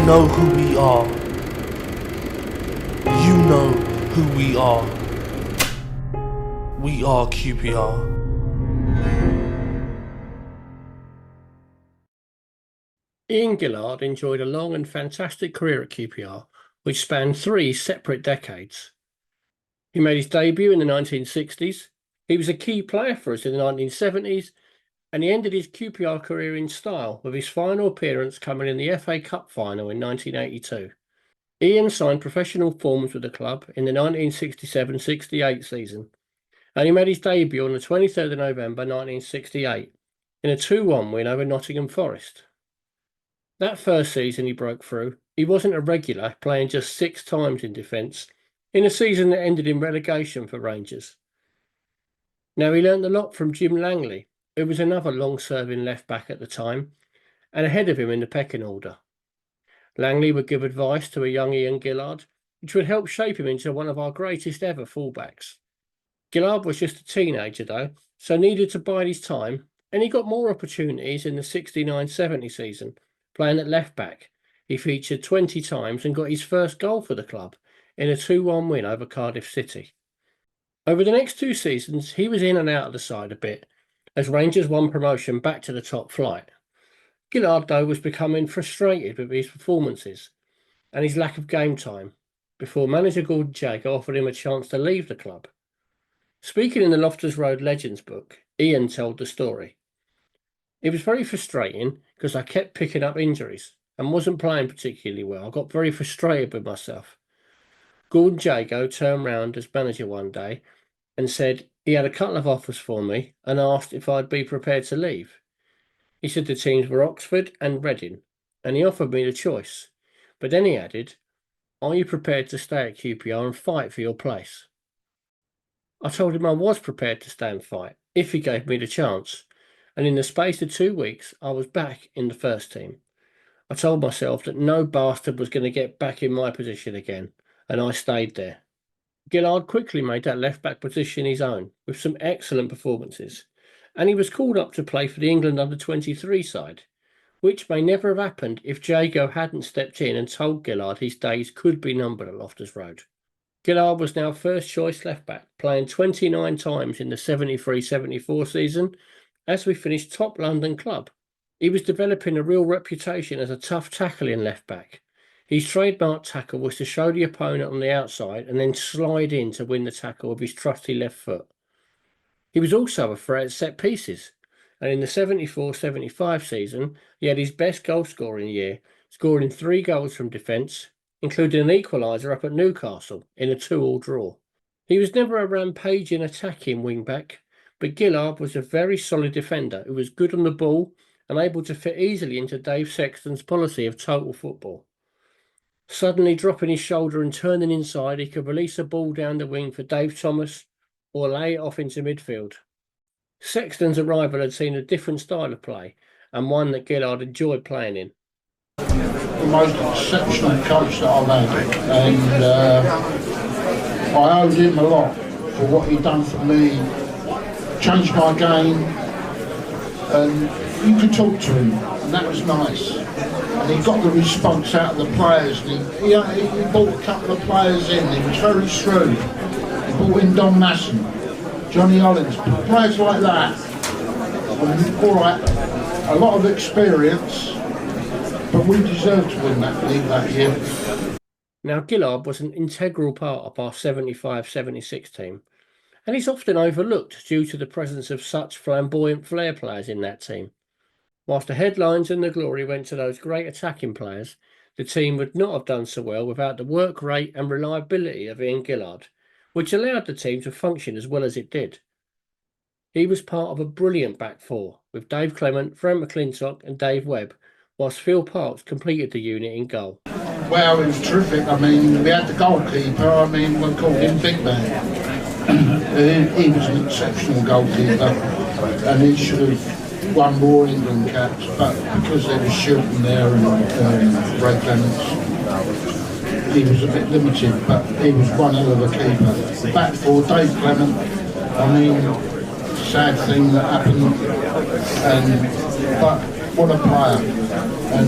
know who we are. You know who we are. We are QPR. Ian Gillard enjoyed a long and fantastic career at QPR, which spanned 3 separate decades. He made his debut in the 1960s, he was a key player for us in the 1970s, and he ended his QPR career in style with his final appearance coming in the FA Cup final in 1982. Ian signed professional forms with the club in the 1967-68 season, and he made his debut on the 23rd of November 1968 in a 2-1 win over Nottingham Forest. That first season he broke through, he wasn't a regular, playing just 6 times in defence, in a season that ended in relegation for Rangers. Now he learnt a lot from Jim Langley, who was another long-serving left-back at the time, and ahead of him in the pecking order. Langley would give advice to a young Ian Gillard, which would help shape him into one of our greatest ever fullbacks. Gillard was just a teenager though, so needed to bide his time, and he got more opportunities in the 69-70 season. Playing at left-back, he featured 20 times and got his first goal for the club in a 2-1 win over Cardiff City. Over the next 2 seasons, he was in and out of the side a bit, as Rangers won promotion back to the top flight. Gillard, though, was becoming frustrated with his performances and his lack of game time, before manager Gordon Jago offered him a chance to leave the club. Speaking in the Loftus Road Legends book, Ian told the story. It was very frustrating because I kept picking up injuries and wasn't playing particularly well. I got very frustrated with myself. Gordon Jago turned round as manager one day and said he had a couple of offers for me and asked if I'd be prepared to leave. He said the teams were Oxford and Reading, and he offered me the choice. But then he added, "Are you prepared to stay at QPR and fight for your place?" I told him I was prepared to stay and fight if he gave me the chance. And in the space of 2 weeks, I was back in the first team. I told myself that no bastard was going to get back in my position again, and I stayed there. Gillard quickly made that left-back position his own, with some excellent performances, and he was called up to play for the England under-23 side, which may never have happened if Jago hadn't stepped in and told Gillard his days could be numbered at Loftus Road. Gillard was now first-choice left-back, playing 29 times in the 73-74 season, as we finished top London club. He was developing a real reputation as a tough tackling left-back. His trademark tackle was to show the opponent on the outside and then slide in to win the tackle with his trusty left foot. He was also a threat at set pieces, and in the 74-75 season, he had his best goal-scoring year, scoring 3 goals from defence, including an equaliser up at Newcastle in a 2-2 draw. He was never a rampaging attacking wing-back, but Gillard was a very solid defender who was good on the ball and able to fit easily into Dave Sexton's policy of total football. Suddenly dropping his shoulder and turning inside, he could release a ball down the wing for Dave Thomas or lay it off into midfield. Sexton's arrival had seen a different style of play and one that Gillard enjoyed playing in. The most exceptional coach that I've had, and I owed him a lot for what he'd done for me. Changed my game, and you could talk to him, and that was nice. And he got the response out of the players. And he brought a couple of players in. He was very shrewd. He brought in Don Masson, Johnny Hollins, players like that. And, all right, a lot of experience, but we deserved to win that league that year. Now, Gillard was an integral part of our 75-76 team. And he's often overlooked due to the presence of such flamboyant flair players in that team. Whilst the headlines and the glory went to those great attacking players, the team would not have done so well without the work rate and reliability of Ian Gillard, which allowed the team to function as well as it did. He was part of a brilliant back four, with Dave Clement, Frank McClintock and Dave Webb, whilst Phil Parkes completed the unit in goal. Well, it was terrific. I mean, we had the goalkeeper, we called him Big Man. He was an exceptional goalkeeper, and he should have won more England caps, but because there was Shilton there and Ray Clements, he was a bit limited, but he was one hell of a keeper. The back four, Dave Clement, I mean, sad thing that happened, but what a player, and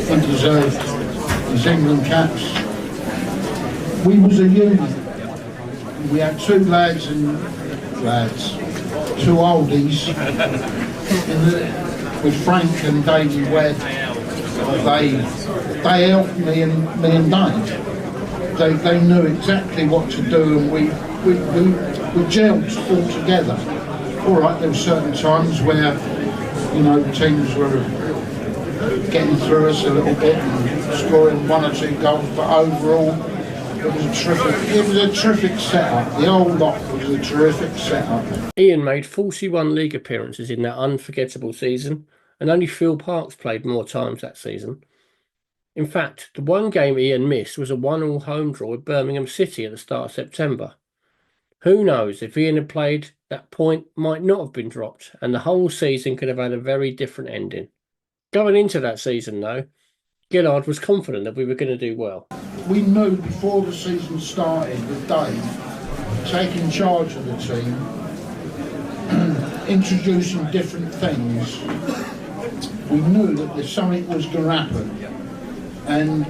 he deserved his England caps. We was a unit. We had two two oldies with Frank and Davey Webb. They helped me and Dave. They knew exactly what to do, and we gelled all together. All right, there were certain times where, you know, teams were getting through us a little bit and scoring one or two goals, but overall it was a terrific setup. The whole lot was a terrific setup. Ian made 41 league appearances in that unforgettable season, and only Phil Parkes played more times that season. In fact, the one game Ian missed was a 1-1 home draw with Birmingham City at the start of September. Who knows, if Ian had played, that point might not have been dropped, and the whole season could have had a very different ending. Going into that season, though, Gillard was confident that we were going to do well. We knew before the season started with Dave taking charge of the team, introducing different things. We knew that something was going to happen, and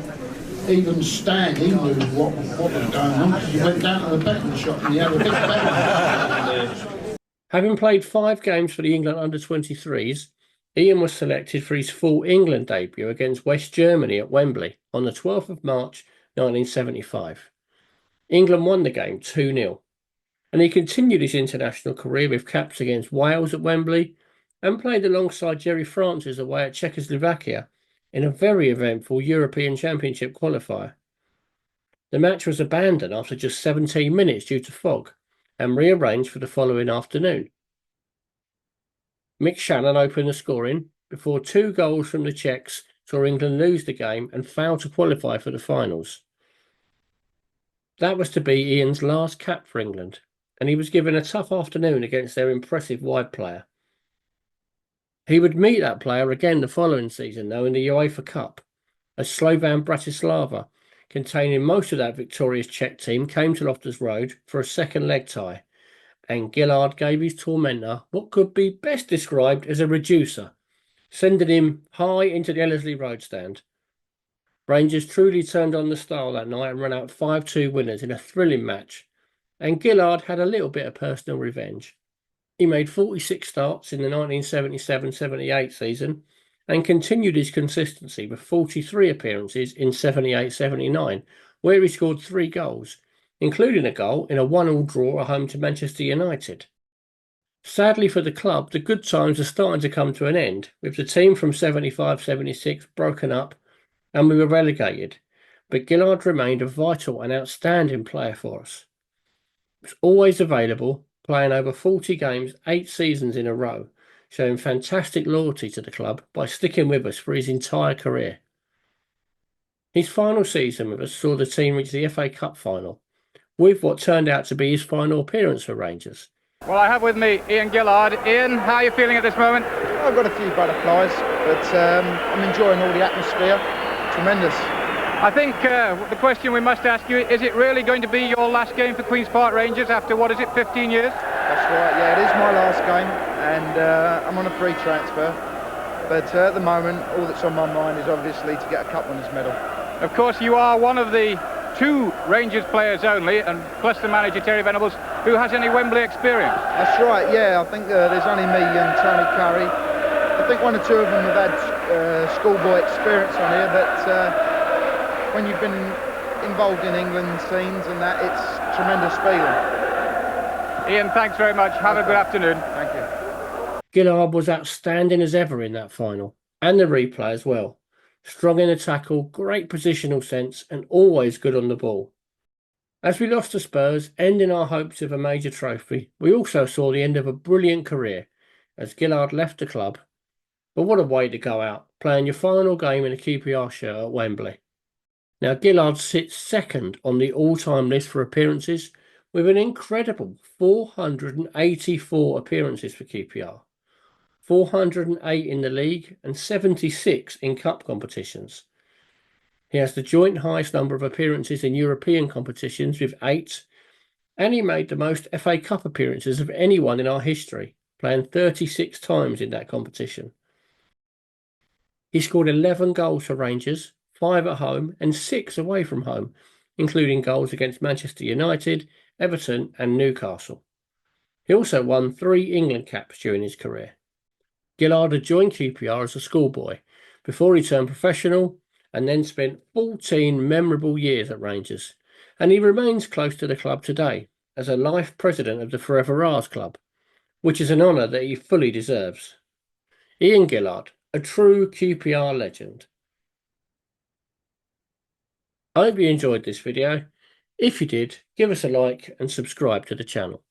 even Stan, he knew what was going on, because he went down to the betting shop and he had a big bet. Having played 5 games for the England under-23s, Ian was selected for his full England debut against West Germany at Wembley on the 12th of March 1975. England won the game 2-0, and he continued his international career with caps against Wales at Wembley and played alongside Jerry Francis away at Czechoslovakia in a very eventful European Championship qualifier. The match was abandoned after just 17 minutes due to fog and rearranged for the following afternoon. Mick Shannon opened the scoring before 2 goals from the Czechs saw England lose the game and fail to qualify for the finals. That was to be Ian's last cap for England, and he was given a tough afternoon against their impressive wide player. He would meet that player again the following season, though, in the UEFA Cup, as Slovan Bratislava, containing most of that victorious Czech team, came to Loftus Road for a second leg tie, and Gillard gave his tormentor what could be best described as a reducer, sending him high into the Ellerslie Road stand. Rangers truly turned on the style that night and ran out 5-2 winners in a thrilling match, and Gillard had a little bit of personal revenge. He made 46 starts in the 1977-78 season and continued his consistency with 43 appearances in 78-79, where he scored 3 goals, including a goal in a 1-1 draw at home to Manchester United. Sadly for the club, the good times are starting to come to an end, with the team from 75-76 broken up and we were relegated, but Gillard remained a vital and outstanding player for us. He was always available, playing over 40 games 8 seasons in a row, showing fantastic loyalty to the club by sticking with us for his entire career. His final season with us saw the team reach the FA Cup final, with what turned out to be his final appearance for Rangers. Well, I have with me Ian Gillard. Ian, how are you feeling at this moment? I've got a few butterflies, but I'm enjoying all the atmosphere. Tremendous. I think the question we must ask you, is it really going to be your last game for Queen's Park Rangers after, 15 years? That's right, yeah, it is my last game, and I'm on a free transfer. But at the moment, all that's on my mind is obviously to get a Cup Winners' medal. Of course, you are one of the 2 Rangers players only, and plus the manager Terry Venables, who has any Wembley experience. That's right, yeah, I think there's only me and Tony Curry. I think 1 or 2 of them have had schoolboy experience on here, but when you've been involved in England scenes and that, it's a tremendous feeling. Ian, thanks very much. Have a good afternoon. Thank you. Gillard was outstanding as ever in that final, and the replay as well. Strong in the tackle, great positional sense, and always good on the ball. As we lost to Spurs, ending our hopes of a major trophy, we also saw the end of a brilliant career as Gillard left the club. But what a way to go out, playing your final game in a QPR shirt at Wembley. Now, Gillard sits second on the all-time list for appearances with an incredible 484 appearances for QPR, 408 in the league and 76 in cup competitions. He has the joint highest number of appearances in European competitions with 8, and he made the most FA Cup appearances of anyone in our history, playing 36 times in that competition. He scored 11 goals for Rangers, 5 at home and 6 away from home, including goals against Manchester United, Everton and Newcastle. He also won 3 England caps during his career. Gillard had joined QPR as a schoolboy before he turned professional and then spent 14 memorable years at Rangers, and he remains close to the club today as a life president of the Forever R's club, which is an honour that he fully deserves. Ian Gillard, a true QPR legend. I hope you enjoyed this video. If you did, give us a like and subscribe to the channel.